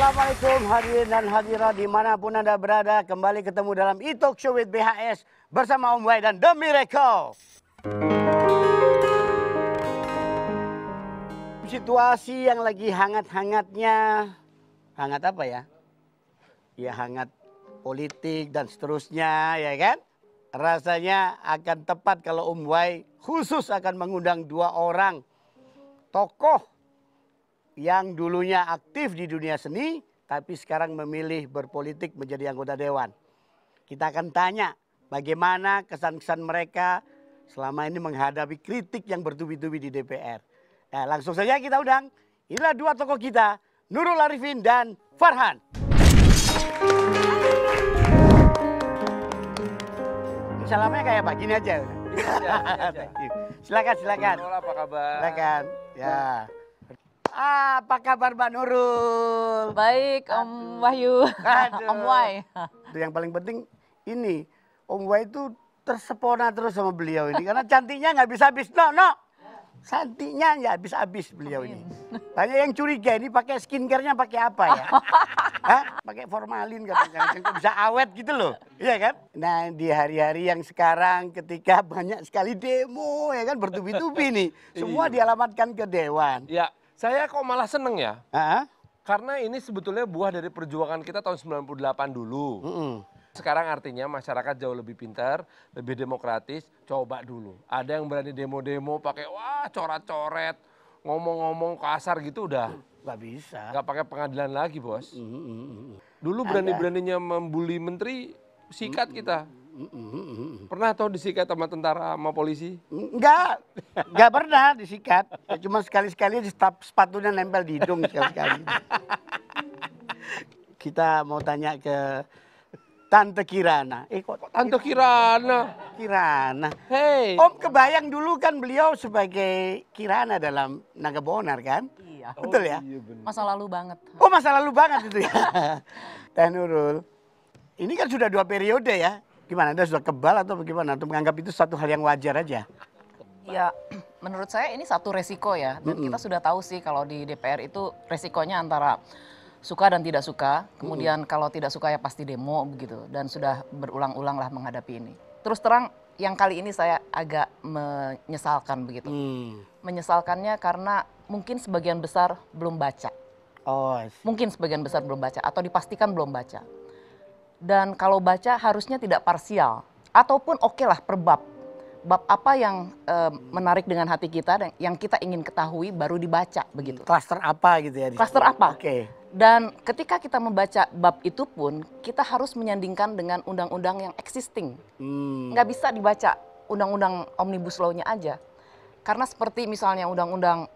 Assalamualaikum hadirin dan hadirat dimanapun Anda berada. Kembali ketemu dalam E-Talk Show with BHS bersama Om Wai dan The Miracle. Situasi yang lagi hangat-hangatnya, hangat apa ya? Ya hangat politik dan seterusnya ya kan? Rasanya akan tepat kalau Om Wai khusus akan mengundang dua orang tokoh yang dulunya aktif di dunia seni, tapi sekarang memilih berpolitik menjadi anggota dewan. Kita akan tanya bagaimana kesan-kesan mereka selama ini menghadapi kritik yang bertubi-tubi di DPR. Nah, langsung saja kita undang, inilah dua tokoh kita, Nurul Arifin dan Farhan. Salamnya kayak begini aja. Silakan, silakan. Nurul, apa kabar? Silakan, ya. Apa kabar Mbak Nurul? Baik, Om Wahyu. Aduh. Om Wai. Yang paling penting ini, Om Wai itu tersepona terus sama beliau ini. Karena cantiknya nggak habis-habis. No. Cantiknya nggak habis-habis beliau ini. Banyak yang curiga ini pakai skincare-nya pakai apa ya? Hah? Pakai formalin katanya. Kok bisa awet gitu loh. Iya kan? Nah di hari-hari yang sekarang ketika banyak sekali demo ya kan bertubi-tubi nih. Semua dialamatkan ke Dewan. Ya, saya kok malah seneng ya. Hah? Karena ini sebetulnya buah dari perjuangan kita tahun 98 dulu. Sekarang artinya masyarakat jauh lebih pintar, lebih demokratis. Coba dulu. Ada yang berani demo-demo pakai wah coret-coret, ngomong-ngomong kasar gitu udah. Nggak bisa. Nggak pakai pengadilan lagi, Bos. Dulu berani-beraninya membuli menteri, sikat kita. Pernah tau disikat sama tentara sama polisi? Enggak pernah disikat. Ya, cuma sekali-sekali sepatunya nempel di hidung sekali-sekali. Kita mau tanya ke Tante Kirana. Kok Tante Kirana? Kirana. Hei. Om kebayang dulu kan beliau sebagai Kirana dalam Naga Bonar kan? Iya. Betul ya? Iya bener. Masa lalu banget. Oh masa lalu banget itu ya. Teh Nurul. Ini kan sudah 2 periode ya. Gimana, Anda sudah kebal atau bagaimana? Atau menganggap itu satu hal yang wajar aja? Ya, menurut saya ini satu resiko ya. Dan kita sudah tahu sih kalau di DPR itu resikonya antara suka dan tidak suka. Kemudian kalau tidak suka ya pasti demo begitu. Dan sudah berulang-ulang lah menghadapi ini. Terus terang yang kali ini saya agak menyesalkan begitu. Menyesalkannya karena mungkin sebagian besar belum baca. Oh, Mungkin sebagian besar belum baca atau dipastikan belum baca. Dan kalau baca harusnya tidak parsial. Ataupun oke lah per bab. Bab apa yang menarik dengan hati kita dan yang kita ingin ketahui baru dibaca begitu. Klaster apa gitu ya? Klaster apa? Oke. Dan ketika kita membaca bab itu pun kita harus menyandingkan dengan undang-undang yang existing. Nggak bisa dibaca undang-undang Omnibus Law-nya aja. Karena seperti misalnya undang-undang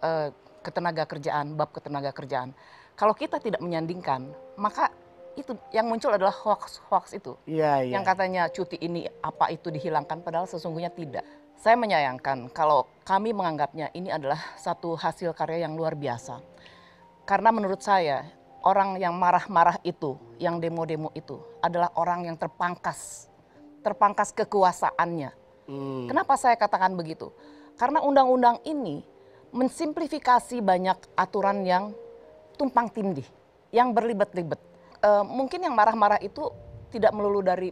ketenagakerjaan, bab ketenagakerjaan. Kalau kita tidak menyandingkan, maka itu yang muncul adalah hoax itu. Iya. Yang katanya cuti ini apa itu dihilangkan padahal sesungguhnya tidak. Saya menyayangkan kalau kami menganggapnya ini adalah satu hasil karya yang luar biasa. Karena menurut saya orang yang marah-marah itu, yang demo-demo itu adalah orang yang terpangkas kekuasaannya. Kenapa saya katakan begitu? Karena undang-undang ini mensimplifikasi banyak aturan yang tumpang tindih, yang berlibat-libat. Mungkin yang marah-marah itu tidak melulu dari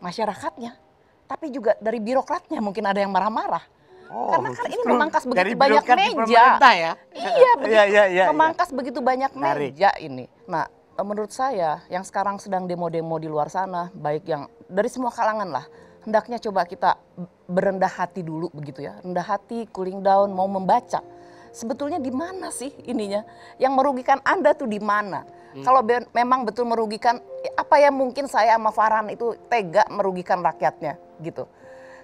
masyarakatnya, tapi juga dari birokratnya mungkin ada yang marah-marah. Karena kan ini memangkas begitu banyak meja. Ya? Iya, Iya. memangkas begitu banyak meja ini. Nah, menurut saya yang sekarang sedang demo-demo di luar sana, baik yang dari semua kalangan lah, hendaknya coba kita berendah hati dulu begitu ya. Rendah hati, cooling down, mau membaca. Sebetulnya di mana sih ininya? Yang merugikan Anda tuh di mana? Kalau memang betul merugikan, apa ya mungkin saya sama Farhan itu tega merugikan rakyatnya gitu.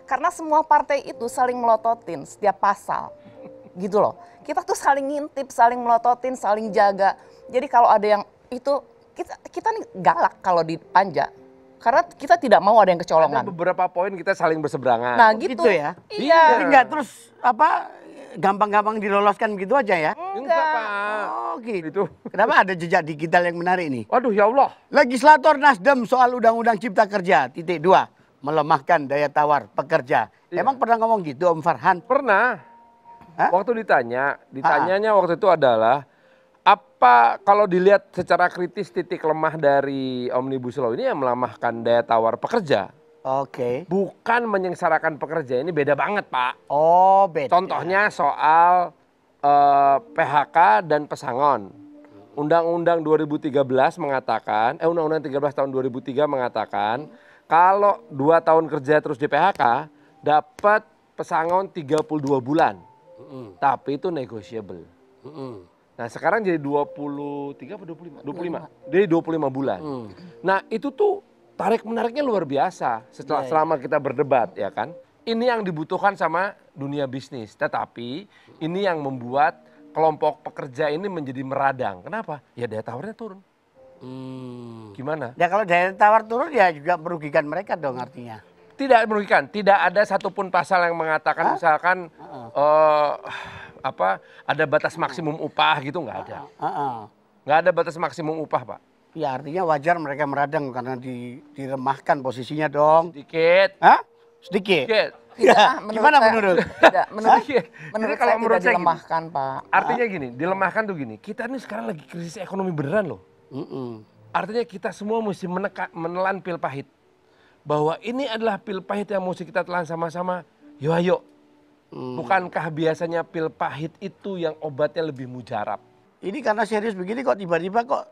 Karena semua partai itu saling melototin setiap pasal gitu loh. Kita tuh saling ngintip, saling melototin, saling jaga. Jadi kalau ada yang itu, kita nih galak kalau dipanja. Karena kita tidak mau ada yang kecolongan. Ada beberapa poin kita saling berseberangan. Nah gitu ya? Iya. Jadi nggak terus apa gampang-gampang diloloskan gitu aja ya? Enggak, Pak. Oh gitu. Kenapa ada jejak digital yang menarik nih? Waduh ya Allah. Legislator Nasdem soal Undang-Undang Cipta Kerja, #2, melemahkan daya tawar pekerja. Iya. Emang pernah ngomong gitu Om Farhan? Pernah. Hah? Waktu ditanyanya waktu itu adalah Apa kalau dilihat secara kritis titik lemah dari Omnibus Law ini yang melemahkan daya tawar pekerja? Oke. Bukan menyengsarakan pekerja, ini beda banget Pak. Oh, beda. Contohnya soal PHK dan pesangon. Undang-Undang 2013 mengatakan, Undang-Undang 13 tahun 2003 mengatakan, kalau 2 tahun kerja terus di PHK, dapat pesangon 32 bulan. Tapi itu negotiable. Nah sekarang jadi 23 atau 25? 25. Jadi 25 bulan. Nah itu tuh tarik-menariknya luar biasa selama kita berdebat ya kan. Ini yang dibutuhkan sama dunia bisnis. Tetapi ini yang membuat kelompok pekerja ini menjadi meradang. Kenapa? Ya daya tawarnya turun. Gimana? Ya kalau daya tawar turun ya juga merugikan mereka dong artinya. Tidak merugikan. Tidak ada satupun pasal yang mengatakan misalkan ada batas maksimum upah gitu, nggak ada. Nggak ada batas maksimum upah Pak. Ya artinya wajar mereka meradang karena diremahkan posisinya dong. Sedikit. Hah? Sedikit? Sedikit. Ya, gimana menurut? Tidak, menurut Jadi saya menurut tidak saya dilemahkan, Pak. Artinya gini, dilemahkan tuh gini. Kita ini sekarang lagi krisis ekonomi beneran loh. Artinya kita semua mesti menelan pil pahit. Bahwa ini adalah pil pahit yang mesti kita telan sama-sama. Yo ayo. Bukankah biasanya pil pahit itu yang obatnya lebih mujarab? Ini karena serius begini kok tiba-tiba kok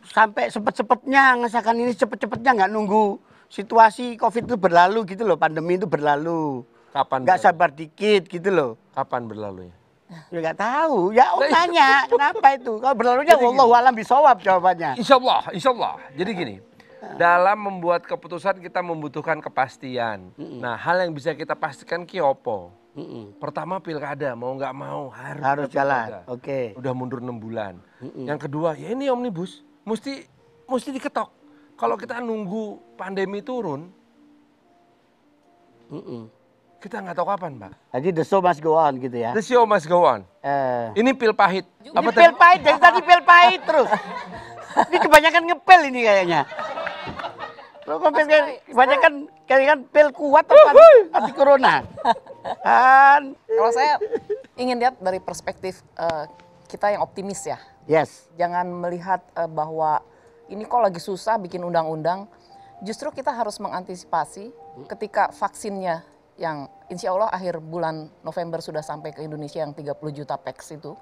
sampai cepet-cepetnya ngesahkan ini cepet-cepetnya nggak nunggu situasi COVID itu berlalu gitu loh, pandemi itu berlalu. Kapan? Nggak sabar dikit gitu loh. Kapan berlalu ya? Ya nggak tahu. Ya tanya kenapa itu? Kalau berlalunya wallahu alam bisawab jawabannya. Insya Allah. Jadi gini, dalam membuat keputusan kita membutuhkan kepastian. Nah, hal yang bisa kita pastikan kiopo. Pertama pilkada, mau nggak mau Harus jalan. Oke. Udah mundur 6 bulan. Yang kedua, ya ini omnibus, mesti diketok. Kalau kita nunggu pandemi turun, kita nggak tahu kapan, Pak. Jadi the show must go on gitu ya. The show must go on. Ini pil pahit. Ini pil pahit, dari tadi pil pahit terus. Ini kebanyakan ngepel ini kayaknya. Lo kebanyakan kayaknya pil kuat atau anti corona. Kan. Kalau saya ingin lihat dari perspektif kita yang optimis ya. Yes. Jangan melihat bahwa ini kok lagi susah bikin undang-undang. Justru kita harus mengantisipasi ketika vaksinnya yang insya Allah akhir bulan November sudah sampai ke Indonesia yang 30 juta pax itu.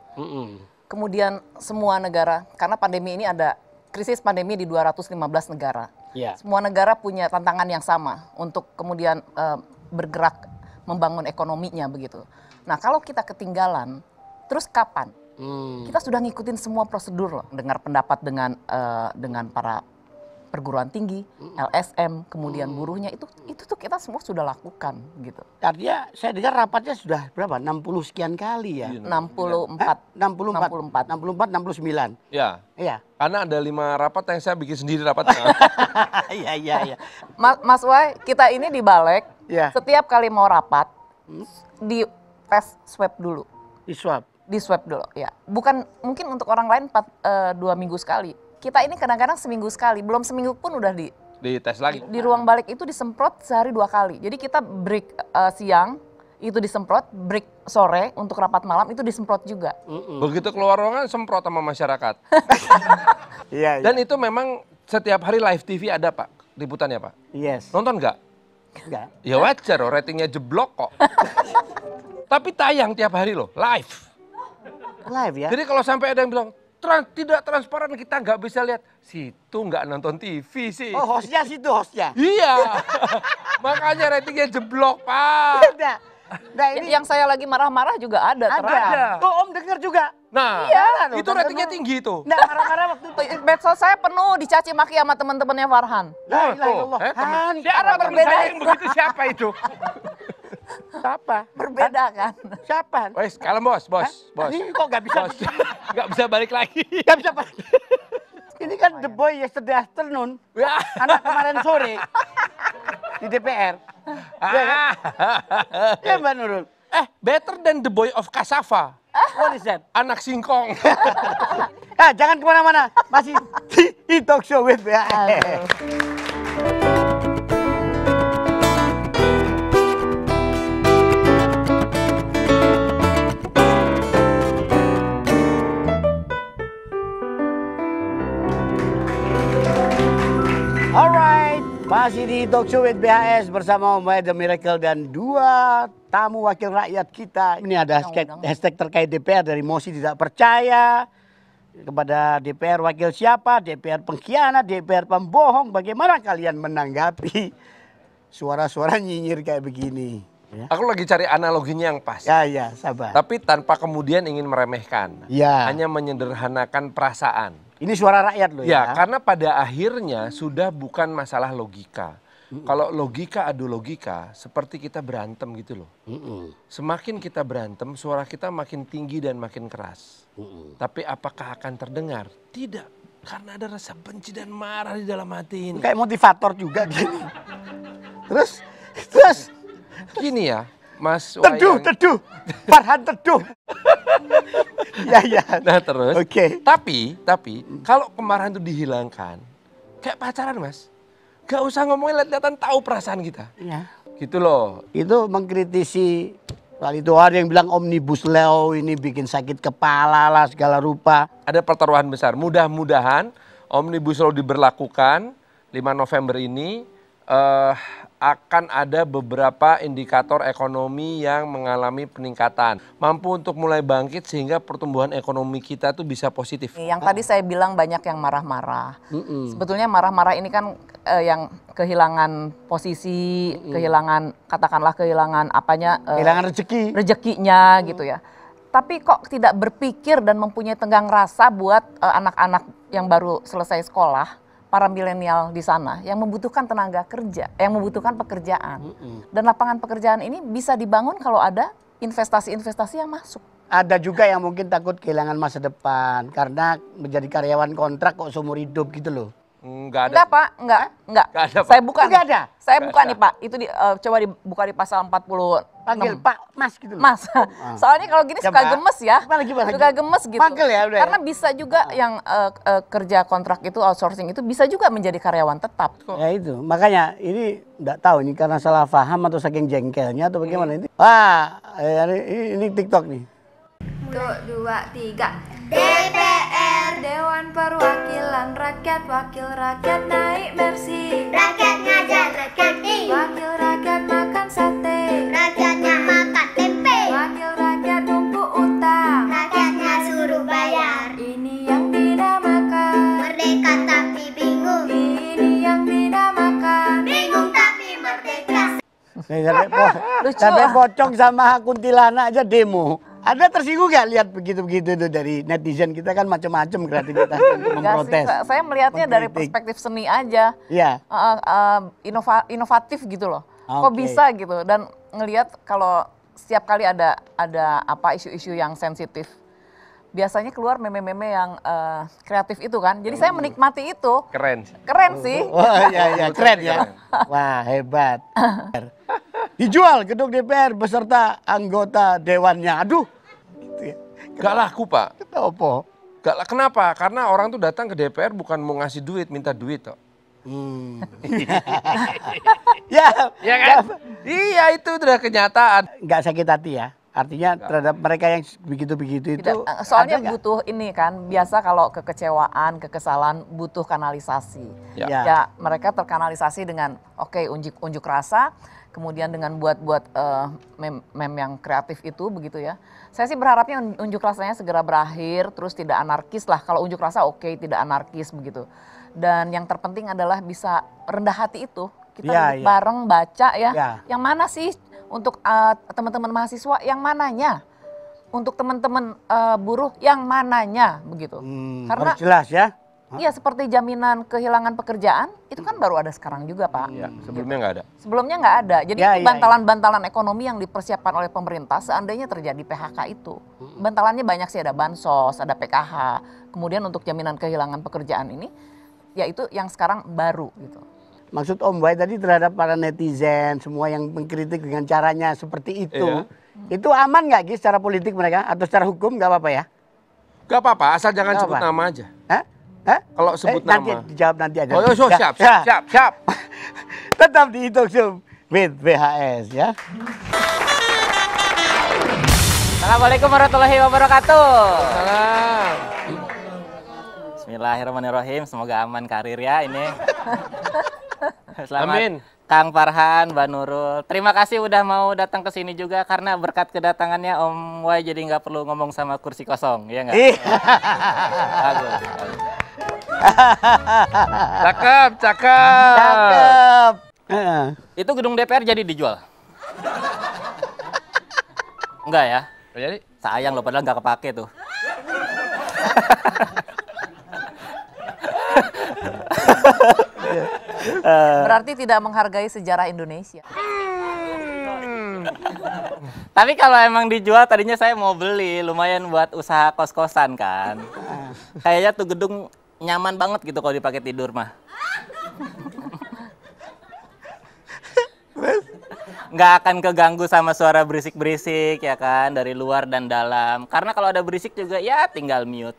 Kemudian semua negara, karena pandemi ini ada krisis pandemi di 215 negara. Semua negara punya tantangan yang sama untuk kemudian bergerak membangun ekonominya begitu. Nah kalau kita ketinggalan, terus kapan? Kita sudah ngikutin semua prosedur loh, dengar pendapat dengan para perguruan tinggi, LSM, kemudian buruhnya itu tuh kita semua sudah lakukan gitu. Artinya saya dengar rapatnya sudah berapa? 60 sekian kali ya? 64. 64, 69. Ya. Iya. Karena ada 5 rapat yang saya bikin sendiri rapatnya. Iya. Mas Wai, kita ini di Balek, setiap kali mau rapat, di tes swab dulu. Di swab dulu, ya. Bukan mungkin untuk orang lain 2 minggu sekali. Kita ini kadang-kadang seminggu sekali, belum seminggu pun udah di tes lagi. Di ruang balik itu disemprot sehari 2 kali. Jadi kita break siang itu disemprot, break sore untuk rapat malam itu disemprot juga. Begitu keluar ruangan semprot sama masyarakat. Iya. Dan itu memang setiap hari live TV ada Pak, liputannya Pak. Yes. Nonton nggak? Enggak. Ya wajar, ratingnya jeblok kok. Tapi tayang tiap hari loh, live. Live ya? Jadi kalau sampai ada yang bilang, tidak transparan, kita nggak bisa lihat. Situ nggak nonton TV sih. Oh hostnya situ hostnya? Iya. Makanya ratingnya jeblok Pak. Nah, ini yang saya lagi marah-marah juga ada. Tuh Om dengar juga. Nah, iya, itu ratingnya tinggi tuh. Nggak marah-marah waktu itu. Medsos saya penuh dicaci maki sama teman-temannya Farhan. Siapa teman saya yang begitu, siapa itu? Siapa? Berbeda kan? Siapa? Wes, kalem bos. Ini kok nggak bisa? Nggak bisa balik lagi. Nggak bisa balik. Ini kan The Boy Yesterday Afternoon. Anak kemarin sore di DPR. Ya Mbak Nurul. Better than The Boy of Cassava. What is that? Anak singkong. Jangan kemana-mana. Masih di Talk Show with di Talk Show with BHS bersama Om Wahid The Miracle dan dua tamu wakil rakyat kita. Ini ada hashtag terkait DPR dari Mosi tidak percaya kepada DPR wakil siapa, DPR pengkhianat, DPR pembohong. Bagaimana kalian menanggapi suara-suara nyinyir kayak begini? Ya. Aku lagi cari analoginya yang pas. Ya, sabar. Tapi tanpa kemudian ingin meremehkan. Ya. Hanya menyederhanakan perasaan. Ini suara rakyat loh ya. Ya, karena pada akhirnya sudah bukan masalah logika. Kalau logika adu logika, seperti kita berantem gitu loh. Semakin kita berantem, suara kita makin tinggi dan makin keras. Tapi apakah akan terdengar? Tidak, karena ada rasa benci dan marah di dalam hati ini. Kayak motivator juga gini. Terus. Gini ya, Mas Teduh. Farhan teduh. Ya. Nah terus, Oke. Tapi kalau kemarahan itu dihilangkan, kayak pacaran Mas. Gak usah ngomongin lihat-lihatan, tahu perasaan kita. Ya. Gitu loh. Itu mengkritisi, soal itu ada yang bilang omnibus law ini bikin sakit kepala lah segala rupa. Ada pertaruhan besar. Mudah-mudahan omnibus law diberlakukan 5 November ini akan ada beberapa indikator ekonomi yang mengalami peningkatan. Mampu untuk mulai bangkit sehingga pertumbuhan ekonomi kita tuh bisa positif. Yang tadi saya bilang banyak yang marah-marah. Sebetulnya marah-marah ini kan yang kehilangan posisi, kehilangan apanya? Kehilangan rezekinya gitu ya. Tapi kok tidak berpikir dan mempunyai tenggang rasa buat anak-anak yang baru selesai sekolah, para milenial di sana yang membutuhkan tenaga kerja, yang membutuhkan pekerjaan. Dan lapangan pekerjaan ini bisa dibangun kalau ada investasi-investasi yang masuk. Ada juga yang mungkin takut kehilangan masa depan karena menjadi karyawan kontrak kok seumur hidup gitu loh. Enggak ada. Enggak Pak, enggak. Nggak ada, Pak. Saya buka. Enggak ada? Saya Nggak buka ada. nih Pak, itu coba dibuka di pasal 46. Panggil Pak, Mas gitu loh. Mas, soalnya kalau gini suka Coba. gemes ya, Gimana? suka gemes gitu. Panggil ya udah. Karena bisa juga yang kerja kontrak itu outsourcing itu bisa juga menjadi karyawan tetap. Ya itu, makanya ini enggak tahu ini karena salah paham atau saking jengkelnya atau bagaimana ini. Wah, ini TikTok nih. 1, 2, 3. DPR Dewan Perwakilan Rakyat, Wakil Rakyat naik Mercy, Rakyat ngajar, rakyat nih. Wakil Rakyat makan sate, Rakyatnya makan tempe. Wakil Rakyat numpuk utang. Rakyatnya suruh bayar. Ini yang dinamakan, Merdeka tapi bingung. ini yang dinamakan. Bingung tapi merdeka. Sampai pocong sama kuntilanak aja demo. Ada tersinggung nggak lihat begitu-begitu itu dari netizen kita kan macam-macam kreativitas untuk Enggak memprotes. sih, saya melihatnya dari mengkritik. perspektif seni aja. Iya. Inovatif gitu loh. Kok Oke. bisa gitu dan ngelihat kalau setiap kali ada apa isu-isu yang sensitif. Biasanya keluar meme-meme yang kreatif itu kan. Jadi saya menikmati itu. Keren. Keren sih. Wah, ya, keren ya. Wah, hebat. Dijual gedung DPR beserta anggota dewannya. Aduh. Gitu ya. Gak laku Pak. Apa? Gak lah, kenapa? Karena orang tuh datang ke DPR bukan mau ngasih duit, minta duit kok. Ya, Iya kan? Iya itu udah kenyataan. nggak sakit hati ya. Artinya terhadap mereka yang begitu-begitu itu. Tidak, soalnya ada nggak? butuh ini kan, biasa kalau kekecewaan, kekesalan butuh kanalisasi. Ya. Ya mereka terkanalisasi dengan unjuk rasa, kemudian dengan buat meme yang kreatif itu begitu ya. Saya sih berharapnya unjuk rasanya segera berakhir, terus tidak anarkis lah. Kalau unjuk rasa tidak anarkis begitu. Dan yang terpenting adalah bisa rendah hati itu. Kita duduk bareng baca ya. Yang mana sih untuk teman-teman mahasiswa yang mananya? Untuk teman-teman buruh yang mananya begitu. Karena harus jelas ya. iya seperti jaminan kehilangan pekerjaan itu kan baru ada sekarang juga Pak. Ya, sebelumnya nggak ada. Sebelumnya nggak ada. Jadi Ya, itu ya, bantalan-bantalan ekonomi yang dipersiapkan oleh pemerintah seandainya terjadi PHK itu. Bantalannya banyak sih, ada bansos, ada PKH. Kemudian untuk jaminan kehilangan pekerjaan ini ya itu yang sekarang baru gitu. Maksud Om Wahid tadi terhadap para netizen semua yang mengkritik dengan caranya seperti itu. Itu aman nggak Gi secara politik mereka atau secara hukum nggak apa-apa ya? Gak apa-apa, asal jangan Nggak sebut apa. nama aja. Hah? Kalau sebut nanti nama. dijawab nanti aja. Oh, Ya, siap. Tetap di Talk Show with BHS ya. Assalamualaikum warahmatullahi wabarakatuh. Salam. Bismillahirrahmanirrahim. Semoga aman karir ya ini. Selamat Amin. Kang Farhan, Mbak Nurul. Terima kasih udah mau datang ke sini juga karena berkat kedatangannya Om Wai jadi nggak perlu ngomong sama kursi kosong, ya nggak? Bagus. Cakep, cakep. Cakep. Itu gedung DPR jadi dijual? Enggak ya? Jadi Sayang loh, padahal nggak kepake tuh. Berarti tidak menghargai sejarah Indonesia. Tapi kalau emang dijual tadinya saya mau beli, lumayan buat usaha kos-kosan kan. Kayaknya tuh gedung nyaman banget gitu kalau dipakai tidur mah. Nggak akan keganggu sama suara berisik-berisik ya kan dari luar dan dalam. Karena kalau ada berisik juga ya tinggal mute.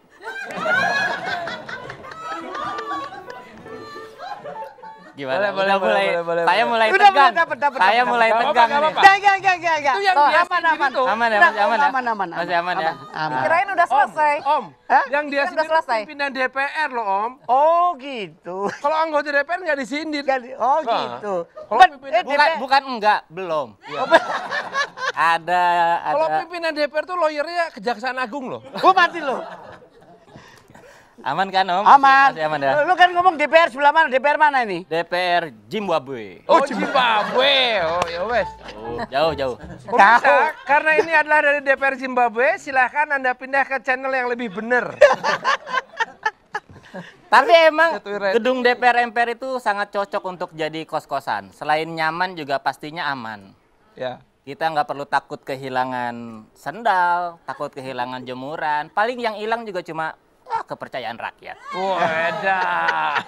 Gimana? Boleh, Saya mulai Udah, tegang. dapat. Saya mulai Nggak tegang apa-apa, nih. Enggak. Itu yang Toh, dia aman. itu. Aman ya, Udah, masih aman ya? aman. Masih aman ya? Aman. Kirain udah selesai. Om, Hah? yang dia Kan udah sindir selesai. pimpinan DPR loh, Om. Oh gitu. Kalau anggota DPR nggak disindir. Oh Nah, gitu. kalau But, pimpinan Bukan enggak, belum. Ada. Kalau pimpinan DPR tuh lawyernya Kejaksaan Agung loh. Gua mati loh. Aman kan Om? Aman. Masih aman ya? Lu kan ngomong DPR sebelah mana? DPR mana ini? DPR Zimbabwe. Oh, Zimbabwe. Oh, ya wes. Oh, jauh. Pemirsa, karena ini adalah dari DPR Zimbabwe, silahkan Anda pindah ke channel yang lebih benar. Tapi emang Satu red. gedung DPR MPR itu sangat cocok untuk jadi kos-kosan. Selain nyaman juga pastinya aman. Ya. Kita nggak perlu takut kehilangan sendal, takut kehilangan jemuran. Paling yang hilang juga cuma kepercayaan rakyat. Wadah.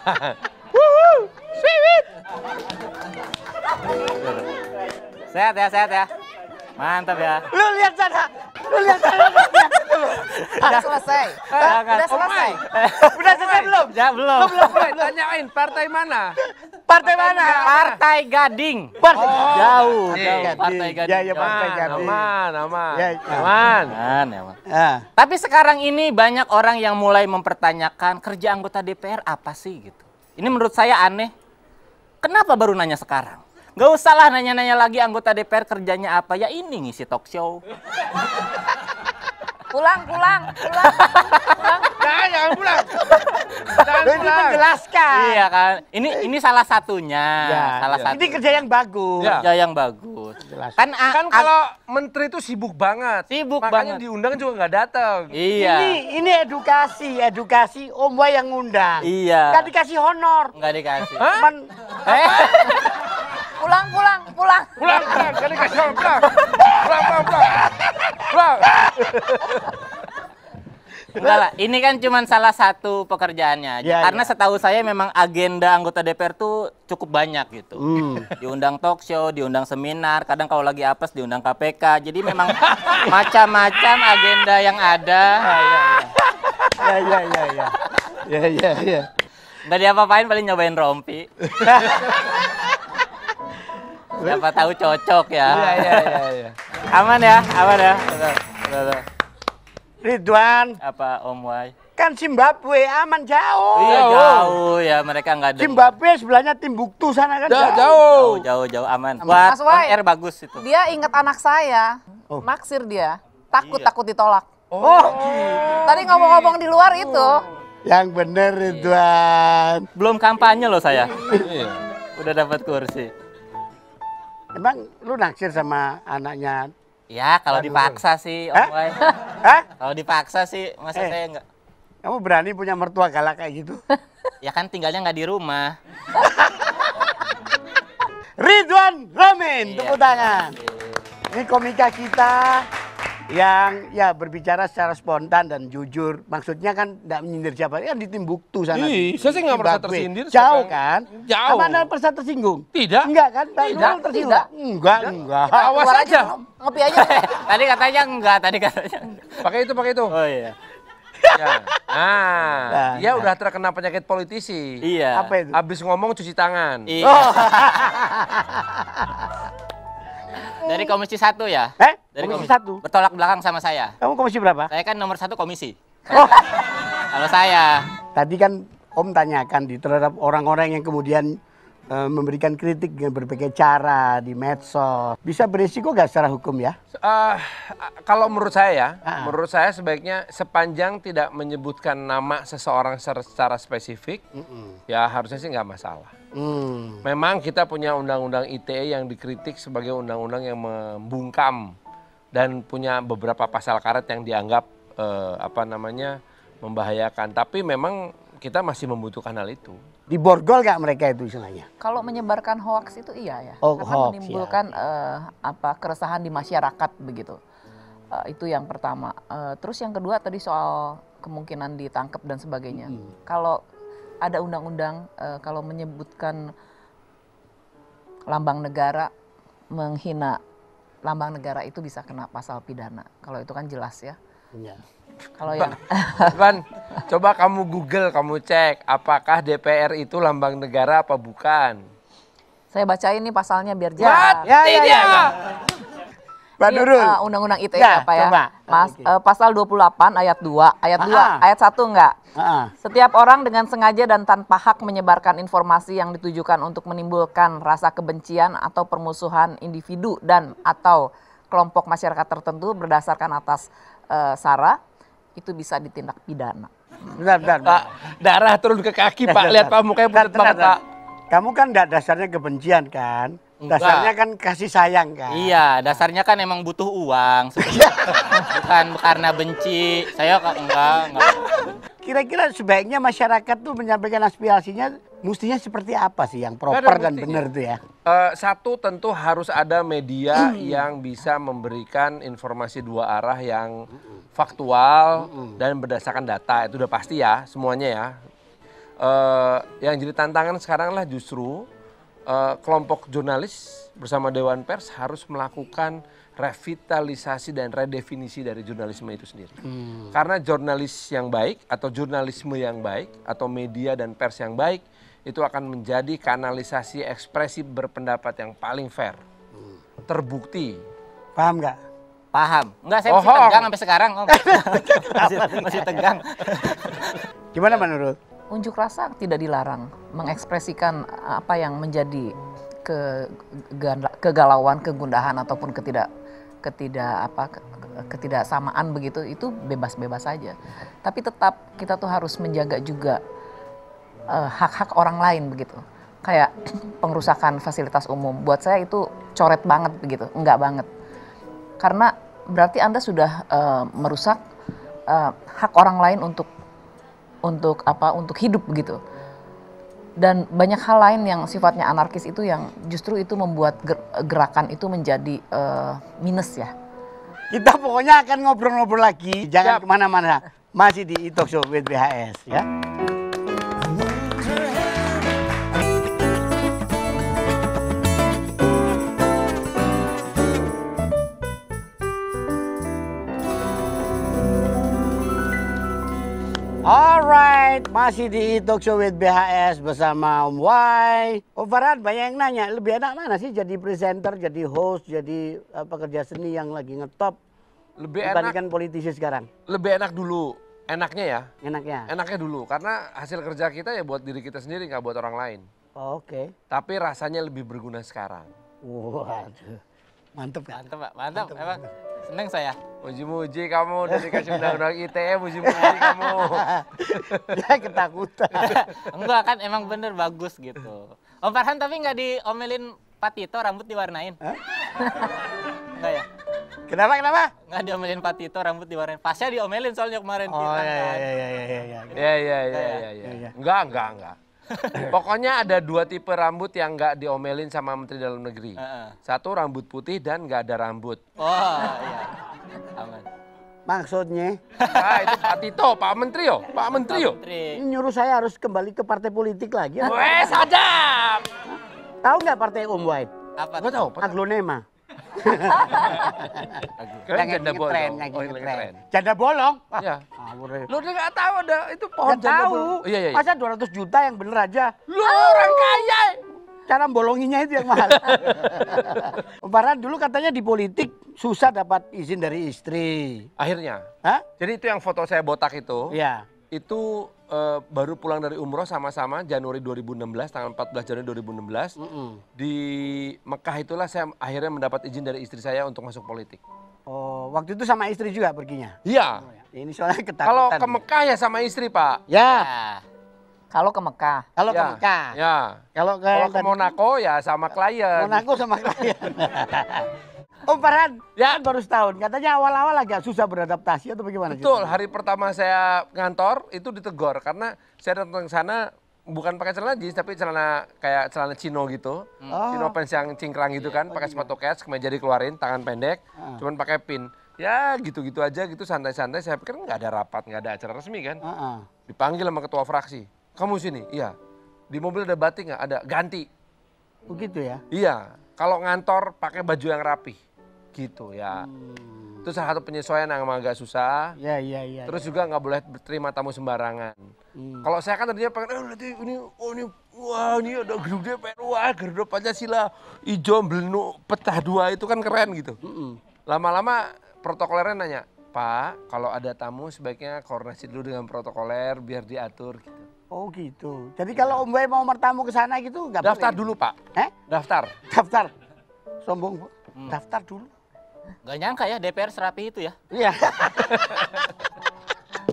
Sehat ya. Mantap ya. Lu lihat sana. Udah selesai. Udah selesai. Udah selesai belum? Ya belum. Woi, tanyain partai mana? Partai mana? Partai Gading. Jauh. Gading. Partai Gading. Ya, Partai Gading. Aman. Ya, Aman. Aman. Ah. Tapi sekarang ini banyak orang yang mulai mempertanyakan kerja anggota DPR apa sih gitu. Ini menurut saya aneh. Kenapa baru nanya sekarang? Gak usah lah nanya-nanya lagi anggota DPR kerjanya apa. Ya ini ngisi talk show. Pulang. Jangan pulang. Jangan Lu ini pulang. menjelaskan. Iya kan. Ini salah satunya. Ya, salah ya. satu. Ini kerja yang bagus. Ya. Kerja yang bagus. Jelas. Kan, Kan kalau menteri itu sibuk banget. Sibuk Makanya banget. diundang juga nggak datang. Iya. Ini edukasi Om Wai yang ngundang. Iya. Gak dikasih honor. Nggak dikasih. Hah? Cuman Pulang. Pulang. Jadi kasih orang pulang. Pulang. Enggak lah, ini kan cuma salah satu pekerjaannya aja. Ya, Karena ya. setahu saya memang agenda anggota DPR tuh cukup banyak gitu. Diundang talk show, diundang seminar, kadang kalau lagi apes diundang KPK. Jadi memang macam-macam agenda yang ada. Ya. Nggak diapa-apain, paling nyobain rompi. Siapa tahu cocok ya. Iya. Aman ya. Betul. Ridwan, Apa Om Wai? kan Zimbabwe aman jauh. Iya jauh ya, mereka nggak ada. Zimbabwe sebelahnya Timbuktu sana kan Jauh. Jauh aman. Buat Mas Wai. on air bagus itu. Dia ingat anak saya. Oh. Naksir dia. Takut Iya. ditolak. Oh, Tadi ngomong-ngomong di luar itu. yang bener Ridwan. Belum kampanye loh saya. Iya. Udah dapat kursi. Emang lu naksir sama anaknya? Ya, kalau dipaksa sih, Om Hah? Wai. Hah? Kalau dipaksa sih, masa Eh. saya enggak. Kamu berani punya mertua galak kayak gitu? Ya kan tinggalnya nggak di rumah. Ridwan Ramin, Iya. tepuk tangan. Ini komika kita yang ya berbicara secara spontan dan jujur. Maksudnya kan tidak menyindir siapa, kan di Timbuktu sana. Ih, saya sih nggak merasa Zimbabwe. tersindir, Jauh siapa yang- kan? Jauh. Apa Anda merasa tersinggung? Tidak. Enggak kan? Mbak Tidak. Nurul tersinggung? Enggak. Awas Keluar aja. Ngopi aja. Tadi katanya enggak. Pakai itu. Oh iya. Ya. Dia Nah. udah terkena penyakit politisi. Iya. Apa itu? Habis ngomong cuci tangan. Iya. Oh. Dari Komisi 1 ya? Dari Komisi 1. Bertolak belakang sama saya. Kamu komisi berapa? Saya kan nomor 1 komisi. Oh. Kalau saya. Tadi kan Om tanyakan di terhadap orang-orang yang kemudian memberikan kritik dengan berbagai cara di medsos. Bisa berisiko nggak secara hukum ya? Kalau menurut saya sebaiknya sepanjang tidak menyebutkan nama seseorang secara spesifik, ya harusnya sih nggak masalah. Memang kita punya undang-undang ITE yang dikritik sebagai undang-undang yang membungkam dan punya beberapa pasal karet yang dianggap membahayakan. Tapi memang kita masih membutuhkan hal itu. Diborgol nggak mereka itu istilahnya? Kalau menyebarkan hoaks itu iya ya, Oh, karena hoax, menimbulkan keresahan di masyarakat begitu. Itu yang pertama. Terus yang kedua tadi soal kemungkinan ditangkap dan sebagainya. Kalau ada undang-undang kalau menyebutkan lambang negara, menghina lambang negara itu bisa kena pasal pidana. Kalau itu kan jelas ya. Iya. Kalau yang Van, coba kamu Google, kamu cek apakah DPR itu lambang negara apa bukan. saya baca ini pasalnya biar What? jelas. Tidak. Pak Ini, Nurul. Undang-undang ITE Ya, apa ya? coba. Pasal 28 ayat 2. Ayat 2, ayat 1 enggak? Setiap orang dengan sengaja dan tanpa hak menyebarkan informasi yang ditujukan untuk menimbulkan rasa kebencian atau permusuhan individu dan atau kelompok masyarakat tertentu berdasarkan atas sara itu bisa ditindak pidana. Bentar. Pak, darah turun ke kaki, Pak. Lihat Pak, mukanya pucat banget, Pak. Kamu kan enggak dasarnya kebencian kan? Enggak. Dasarnya kan kasih sayang kan? Iya, dasarnya kan emang butuh uang sebenarnya. Bukan karena benci. Saya enggak. Kira-kira sebaiknya masyarakat tuh menyampaikan aspirasinya mestinya seperti apa sih yang proper Nggak ada dan mestinya. benar tuh ya? Satu tentu harus ada media yang bisa memberikan informasi dua arah yang faktual dan berdasarkan data. Itu udah pasti ya semuanya ya. Yang jadi tantangan sekarang lah justru kelompok jurnalis bersama Dewan Pers harus melakukan revitalisasi dan redefinisi dari jurnalisme itu sendiri. Karena jurnalis yang baik atau jurnalisme yang baik atau media dan pers yang baik itu akan menjadi kanalisasi ekspresi berpendapat yang paling fair. Terbukti. Paham nggak? Paham. Enggak, saya masih Bohong. tegang sampai sekarang. Om. masih tegang. Gimana Pak Nurul? Unjuk rasa tidak dilarang mengekspresikan apa yang menjadi kegalauan, kegundahan ataupun ketidaksamaan begitu, itu bebas-bebas saja. Tapi tetap kita tuh harus menjaga juga hak-hak orang lain begitu. Kayak pengrusakan fasilitas umum. Buat saya itu coret banget begitu, enggak banget. Karena berarti Anda sudah merusak hak orang lain untuk hidup begitu. Dan banyak hal lain yang sifatnya anarkis itu yang justru itu membuat gerakan itu menjadi minus ya. Kita pokoknya akan ngobrol-ngobrol lagi, jangan Siap. kemana-mana. Masih di Talk Show with BHS ya. Alright, masih di Talk Show with BHS bersama Om Wai. Om Farhan, banyak yang nanya, lebih enak mana sih jadi presenter, jadi host, jadi pekerja seni yang lagi ngetop Lebih enak, dibandingkan politisi sekarang? lebih enak dulu. Enaknya ya, Enaknya? enaknya dulu. Karena hasil kerja kita ya buat diri kita sendiri, nggak buat orang lain. Oh, oke. Tapi rasanya lebih berguna sekarang. Waduh, mantep kan? Mantap, Pak. Mantap. Emang seneng saya. Muji-muji kamu udah dikasih undang-undang ITE, muji-muji kamu. Dia ketakutan. Enggak kan emang bener bagus gitu. Om Farhan tapi nggak diomelin Pak Tito rambut diwarnain? Enggak ya? Kenapa? Nggak diomelin Pak Tito rambut diwarnain. Pasnya diomelin soalnya kemarin. Oh bilang iya, kan. Iya. Enggak. Pokoknya ada dua tipe rambut yang nggak diomelin sama Menteri Dalam Negeri. Satu rambut putih dan nggak ada rambut. Oh iya. Aman. Maksudnya, Ah itu Pak Tito, Pak Menteri yo, Pak Menteri yo. Menteri. ini nyuruh saya harus kembali ke partai politik lagi. Weh sadap. Tahu nggak partai Om White? Apa? Gak tahu. Aglonema. Keren Yang janda bolong. ngetren, yang Oh, yang ngetren. keren. Janda bolong? Ya. Ngawur. Lu udah nggak tahu ada itu pohon Nggak janda tahu. bolong. Iya. Masa 200 juta yang bener aja? Lu orang kaya. Cara bolonginya itu yang mahal. Om Farhan dulu katanya di politik susah dapat izin dari istri. Akhirnya. Hah? Jadi itu yang foto saya botak itu. Iya. Itu baru pulang dari umroh sama-sama Januari 2016, tanggal 14 Januari 2016. Di Mekah itulah saya akhirnya mendapat izin dari istri saya untuk masuk politik. Oh, waktu itu sama istri juga perginya? Iya. Ini soalnya ketakutan. Kalau ke Mekah ya sama istri, Pak. Ya, Ya. Kalau ke Mekah. kalau ke Ya, Mekah. Ya. Kalau Kalau ke Monaco ya sama klien. Monaco sama klien. Om Farhan, Ya. kan baru setahun. Katanya awal-awal agak susah beradaptasi atau bagaimana? Betul, hari pertama saya ngantor itu ditegor karena saya datang ke sana bukan pakai celana jeans tapi celana kayak celana chino gitu. Chino pants yang cingkrang gitu kan, pakai sepatu kets, kemeja dikeluarin, tangan pendek, cuman pakai pin. Ya gitu-gitu aja gitu santai-santai. Saya pikir nggak ada rapat, nggak ada acara resmi kan. Dipanggil sama ketua fraksi. Kamu sini? Iya. Di mobil ada batik nggak? Ada. Ganti. Begitu ya? Iya. Kalau ngantor pakai baju yang rapi. Gitu ya. Itu salah satu penyesuaian yang emang agak susah. Ya, iya, iya. Terus juga nggak boleh terima tamu sembarangan. Kalau saya kan tadinya pengen, nanti ini wah ini ada gedung DPR, wah gedung Pancasila, hijau belenu pecah dua itu kan keren gitu. Lama-lama protokolernya nanya, Pak, kalau ada tamu sebaiknya koordinasi dulu dengan protokoler biar diatur gitu. Oh gitu. Jadi kalau Om Boy mau bertamu ke sana gitu nggak Daftar boleh? dulu Pak, Eh? daftar. Daftar. Sombong, Bu. Daftar dulu. Gak nyangka ya DPR serapi itu ya. Iya.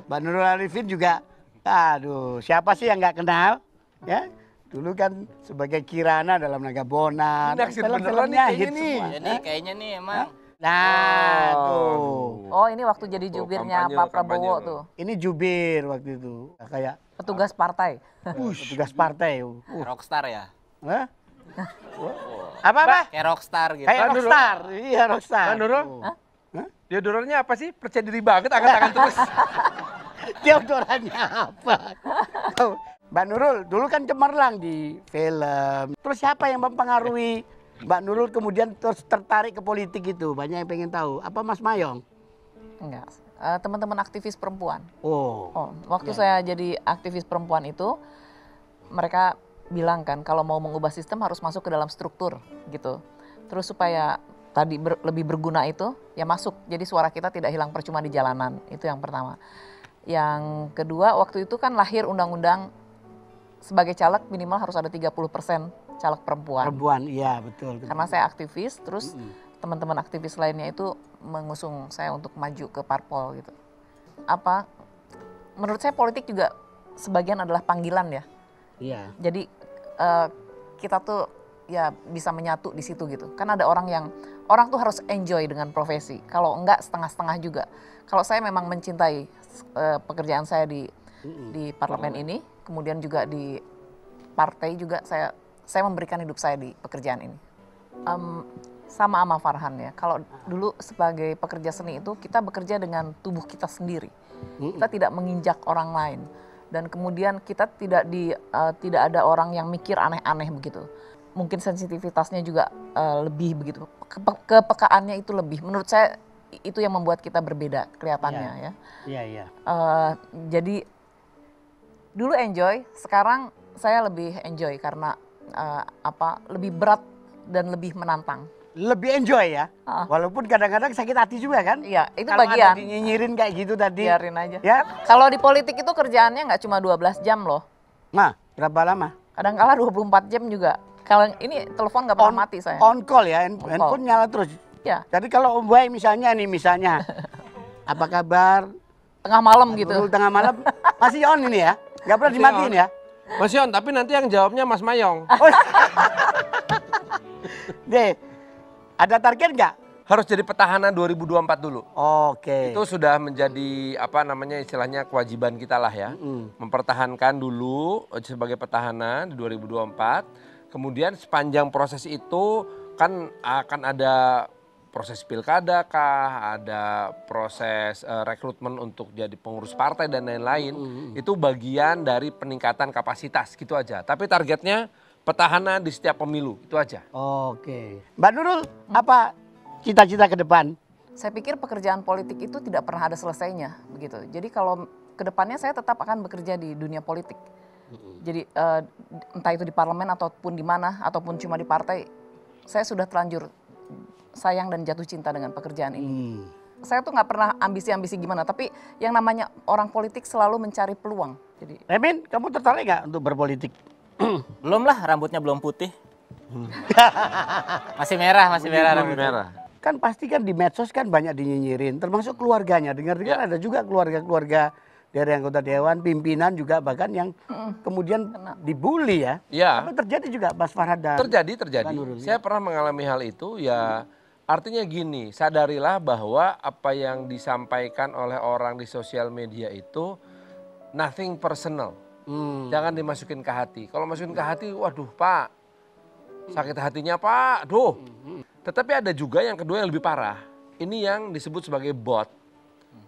Mbak Nurul Arifin juga, aduh, siapa sih yang nggak kenal? Ya, dulu kan sebagai Kirana dalam Naga Bona, Ini naksir beneran film-filmnya nih hit kayaknya nih. semua. Jadi kayaknya nih emang Nah, tuh. Oh, ini waktu jadi jubirnya kampanye, Pak Prabowo kampanye. tuh. Ini jubir waktu itu, kayak Petugas partai. petugas partai. rockstar ya. Hah? Apa? Kayak rockstar gitu. Kayak Pak Nurul. rockstar, iya rockstar. Pak Nurul, Hah? deodorannya apa sih? Percaya diri banget, angkat tangan terus. Deodorannya apa? Oh, Mbak Nurul, dulu kan cemerlang di film. Terus siapa yang mempengaruhi Mbak Nurul kemudian terus tertarik ke politik itu? Banyak yang pengen tahu. Apa Mas Mayong? Enggak. Teman-teman aktivis perempuan. Oh, Oh, waktu saya jadi aktivis perempuan itu, mereka bilang kan kalau mau mengubah sistem harus masuk ke dalam struktur gitu. Terus supaya tadi lebih berguna itu ya masuk. Jadi suara kita tidak hilang percuma di jalanan. Itu yang pertama. Yang kedua, waktu itu kan lahir undang-undang sebagai caleg minimal harus ada 30% caleg perempuan. perempuan, iya betul. Karena saya aktivis, terus teman-teman aktivis lainnya itu mengusung saya untuk maju ke parpol gitu. Apa? Menurut saya politik juga sebagian adalah panggilan ya. Iya. Jadi kita tuh ya bisa menyatu di situ gitu. Kan ada orang tuh harus enjoy dengan profesi. Kalau enggak setengah-setengah juga. Kalau saya memang mencintai pekerjaan saya di parlemen ini, kemudian juga di partai juga saya memberikan hidup saya di pekerjaan ini. Sama Farhan ya. Kalau dulu sebagai pekerja seni itu kita bekerja dengan tubuh kita sendiri. Kita tidak menginjak orang lain. Dan kemudian kita tidak ada orang yang mikir aneh-aneh begitu. Mungkin sensitivitasnya juga lebih begitu. Kepekaannya itu lebih. Menurut saya itu yang membuat kita berbeda kelihatannya ya. Iya, iya. Jadi dulu enjoy, sekarang saya lebih enjoy karena lebih berat dan lebih menantang. Lebih enjoy ya. Walaupun kadang-kadang sakit hati juga kan? Iya, itu Kalau bagian. ada dinyinyirin kayak gitu tadi. Biarin aja. Ya. Kalau di politik itu kerjaannya nggak cuma 12 jam loh. Nah, berapa lama? Kadang-kala 24 jam juga. Kalau ini telepon nggak pernah mati saya. On call ya, handphone nyala terus. Ya, Jadi kalau Om Boy misalnya, apa kabar? tengah malam gitu. Nurul tengah malam masih on ini ya? Nggak pernah Masih dimatiin on. ya? Mas Yon, tapi nanti yang jawabnya Mas Mayong. Oh, deh, ada target nggak? Harus jadi petahana 2024 dulu. Oke. Itu sudah menjadi apa namanya istilahnya kewajiban kita lah ya. Mempertahankan dulu sebagai petahana di 2024. Kemudian sepanjang proses itu kan akan ada proses pilkada kah, ada proses rekrutmen untuk jadi pengurus partai dan lain-lain. Itu bagian dari peningkatan kapasitas gitu aja. Tapi targetnya petahana di setiap pemilu, itu aja. Oke. Mbak Nurul, apa cita-cita ke depan? Saya pikir pekerjaan politik itu tidak pernah ada selesainya begitu. Jadi kalau kedepannya saya tetap akan bekerja di dunia politik. Jadi entah itu di parlemen ataupun di mana, ataupun cuma di partai, saya sudah terlanjur sayang dan jatuh cinta dengan pekerjaan ini. saya tuh nggak pernah ambisi-ambisi gimana, tapi yang namanya orang politik selalu mencari peluang. Jadi Remin, kamu tertarik nggak untuk berpolitik? Belum lah, rambutnya belum putih. Masih merah rambutnya. Merah. Kan pasti kan di medsos kan banyak dinyinyirin, termasuk keluarganya. Dengar-dengar ada juga keluarga-keluarga dari anggota dewan, pimpinan juga bahkan yang kemudian dibully ya. Iya. Apa terjadi juga Mas Farhad dan Terjadi. Pak Nurul, Saya pernah mengalami hal itu ya. Artinya gini, sadarilah bahwa apa yang disampaikan oleh orang di sosial media itu nothing personal. Jangan dimasukin ke hati. Kalau masukin ke hati, waduh Pak, sakit hatinya Pak, duh. Tetapi ada juga yang kedua yang lebih parah. Ini yang disebut sebagai bot,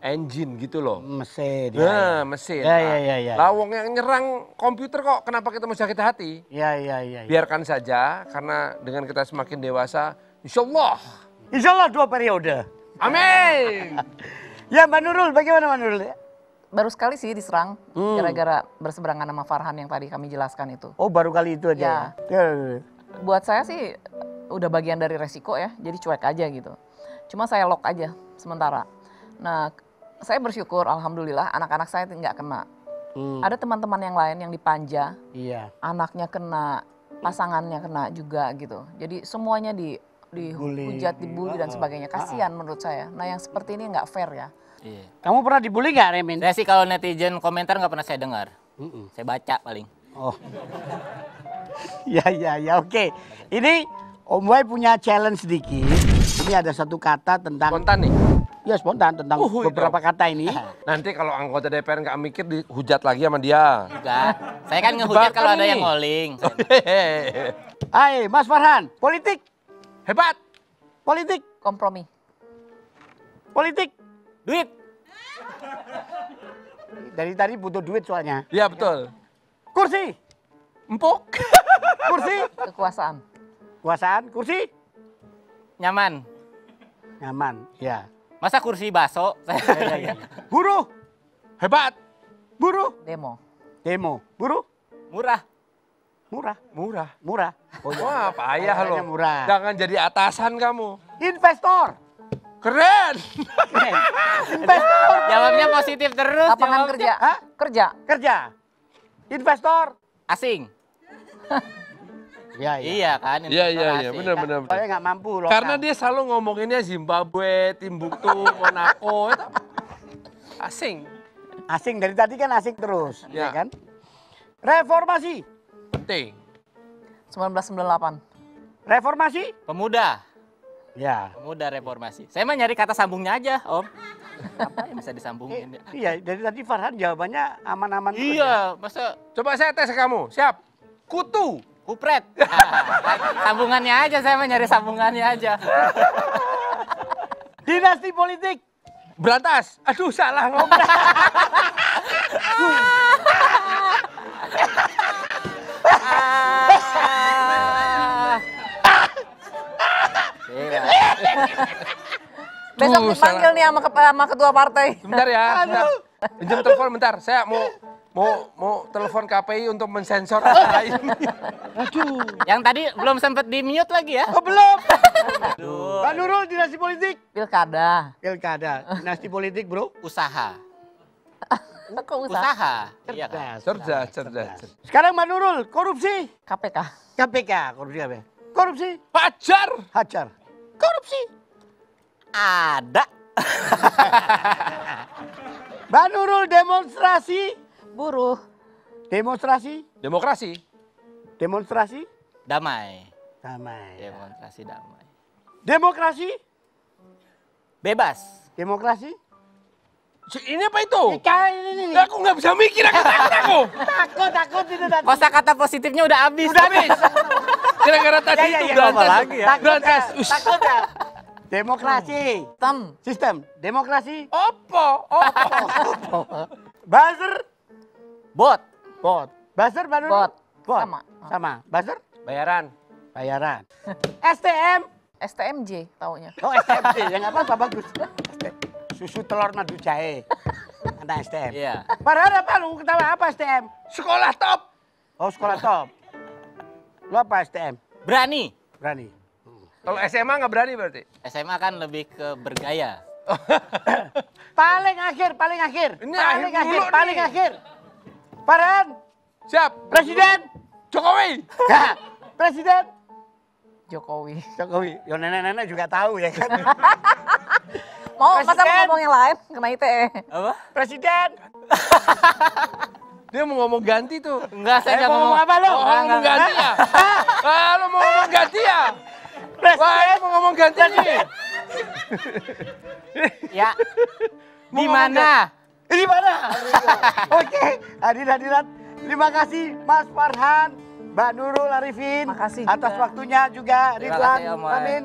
engine gitu loh. mesin. Nah, mesin. Ya. Lawong yang nyerang komputer kok, kenapa kita mau sakit hati? Ya. Biarkan saja, karena dengan kita semakin dewasa, insya Allah. Insya Allah 2 periode. Amin. Ya Mbak Nurul, bagaimana Mbak Nurul? baru sekali sih diserang gara-gara berseberangan sama Farhan yang tadi kami jelaskan itu. Oh baru kali itu aja ya? Buat saya sih udah bagian dari resiko ya, jadi cuek aja gitu. Cuma saya lock aja sementara. Nah saya bersyukur alhamdulillah anak-anak saya nggak kena. Ada teman-teman yang lain yang dipanja, Iya. anaknya kena, pasangannya kena juga gitu. Jadi semuanya dihujat, dibully dan sebagainya. Kasihan menurut saya. Nah yang seperti ini nggak fair ya. Iya. Kamu pernah dibully nggak Remin? Saya sih kalau netizen komentar nggak pernah saya dengar. Saya baca paling. Oh. Ya oke. Ini Om Boy punya challenge sedikit. Ini ada satu kata tentang Spontan nih. ya spontan tentang beberapa kata ini. Nanti kalau anggota DPR nggak mikir dihujat lagi sama dia. Enggak. Saya kan ngehujat kalau ada nih. yang ngoling. Hai Mas Farhan, politik, Hebat. politik, Kompromi. politik. Duit. Dari tadi butuh duit soalnya. Iya betul. Kursi, Empuk. kursi, Kekuasaan. kuasaan, kursi, Nyaman. nyaman. Ya. Masa kursi baso? Buruh, Hebat. buruh, Demo. demo, buruh, Murah. murah, Murah. murah. Oh, iya. Wah payah Kayaknya loh. murah. Jangan jadi atasan kamu. Investor, Keren. investor, Jawabnya positif terus. Lapangan jawabnya. kerja. Hah? Kerja. kerja, investor. Asing. Ya, Iya kan? Iya investor asing. benar. Saya nggak mampu loh. Karena dia selalu ngomonginnya Zimbabwe, Timbuktu, Monaco. Itu asing. asing dari tadi kan asing terus, Ya. ya kan? Reformasi, Penting. 1998. reformasi, Pemuda. ya. Pemuda reformasi. Saya mah nyari kata sambungnya aja, Om. Apa yang bisa disambungin? Iya, dari tadi Farhan jawabannya aman-aman. terus ya. Iya, masa Coba saya tes ke kamu. Siap. Kutu. kupret. Sambungannya aja, saya mah nyari sambungannya aja. Dinasti politik, Berantas. Aduh salah ngomong. Gila. Besok Tuh, dipanggil nih sama ketua partai. Bentar ya. Bentar. Pinjam telepon bentar. Saya mau telepon KPI untuk mensensor acara ini. Aduh. Yang tadi belum sempat di-mute lagi ya? oh belum. Aduh. Pak Nurul, dinasti politik, Pilkada. pilkada, dinasti politik bro. Usaha. Kok usaha? Usaha. Iya kan? Cerdas. Sekarang Pak Nurul, korupsi, KPK. KPK, korupsi apa? Korupsi, Hajar. hajar, korupsi. Ada. Mbak Nurul, demonstrasi, Buruh. demonstrasi, Demokrasi. demonstrasi, Damai. damai. Demonstrasi damai. Demokrasi, Bebas. demokrasi. Ini apa itu? Ini. Aku nggak bisa mikir. Aku takut aku. Takut itu tadi. Kosa kata positifnya udah habis. Udah habis. Kira-kira tadi itu berantas. lagi ya? Berantas. Takut ya. Demokrasi, sistem, demokrasi. Opo. Buzzer, Bot. bot. Buzzer, Mbak Nurul? Bot. Bot. Sama. Sama. Buzzer, Bayaran. bayaran. STM. STMJ taunya. Oh STMJ, ya nggak apa-apa, bagus. Susu telur madu jahe. Anak STM. Iya. Padahal apa lu ketawa apa STM? Sekolah top. Oh sekolah top. Lu apa STM? Berani. Berani. Kalau SMA nggak berani berarti. SMA kan lebih ke bergaya. Paling akhir. Ini Paling akhir dulu paling nih. akhir. Farhan, Siap. Presiden. Jokowi. Nah, Presiden. Jokowi. Jokowi. Ya nenek-nenek juga tahu ya kan. Masa Presiden. mau ngomong yang lain? Kena ITE. Apa? Presiden. Dia mau ngomong ganti tuh. Enggak, saya nggak mau ngomong. apa lo? Oh, ngomong ganti ya? Lo mau ngomong ganti ya? Wah, Presiden. mau ngomong ganti nih. Ya. Di mana? Di mana? Oke, hadirat. Terima kasih Mas Farhan, Mbak Nurul Arifin Makasih atas juga. waktunya juga Terima Ridwan kasih, Om Wai. Amin.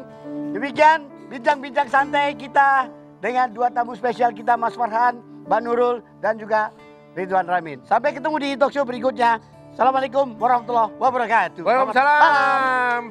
Demikian bincang-bincang santai kita dengan dua tamu spesial kita Mas Farhan, Mbak Nurul dan juga Ridwan Ramin. Sampai ketemu di talk show berikutnya. Assalamualaikum warahmatullahi wabarakatuh. Waalaikumsalam.